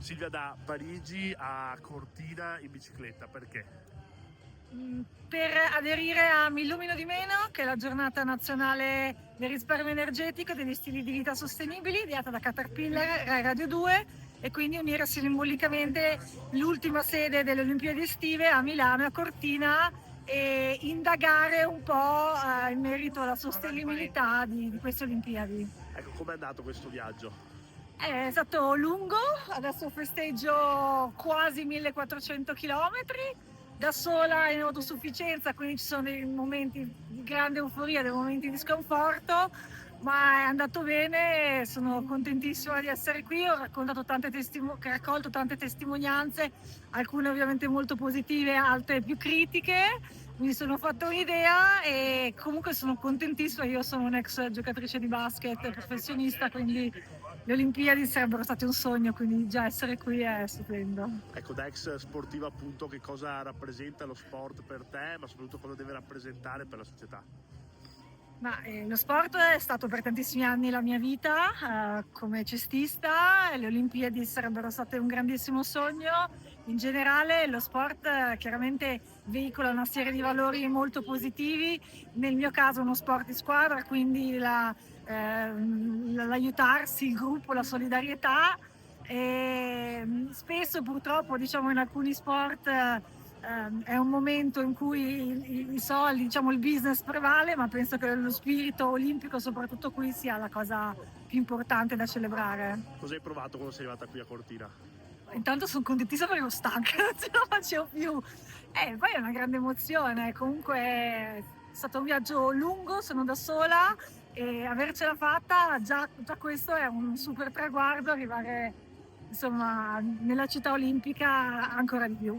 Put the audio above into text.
Silvia, da Parigi a Cortina in bicicletta, perché? Per aderire a Mi illumino di meno, che è la giornata nazionale del risparmio energetico e degli stili di vita sostenibili, ideata da Caterpillar, Rai Radio 2, e quindi unire simbolicamente l'ultima sede delle Olimpiadi estive a Milano e a Cortina e indagare un po' in merito alla sostenibilità di queste Olimpiadi. Ecco, com'è andato questo viaggio? È stato lungo, adesso festeggio quasi 1400 km da sola in autosufficienza, quindi ci sono dei momenti di grande euforia, dei momenti di sconforto, ma è andato bene, sono contentissima di essere qui, ho raccontato raccolto tante testimonianze, alcune ovviamente molto positive, altre più critiche, mi sono fatta un'idea e comunque sono contentissima, io sono un'ex giocatrice di basket professionista, quindi le Olimpiadi sarebbero state un sogno, quindi già essere qui è stupendo. Ecco, da ex sportiva appunto, che cosa rappresenta lo sport per te, ma soprattutto cosa deve rappresentare per la società? Lo sport è stato per tantissimi anni la mia vita, come cestista, e le Olimpiadi sarebbero state un grandissimo sogno. In generale lo sport chiaramente veicola una serie di valori molto positivi, nel mio caso uno sport di squadra, quindi l'aiutarsi, il gruppo, la solidarietà. E spesso purtroppo diciamo in alcuni sport è un momento in cui i soldi, diciamo il business prevale, ma penso che lo spirito olimpico soprattutto qui sia la cosa più importante da celebrare. Cosa hai provato quando sei arrivata qui a Cortina? Intanto sono contentissima perché ero stanca, non ce la facevo più. Poi è una grande emozione, comunque è stato un viaggio lungo, sono da sola e avercela fatta, già questo è un super traguardo, arrivare insomma nella città olimpica ancora di più.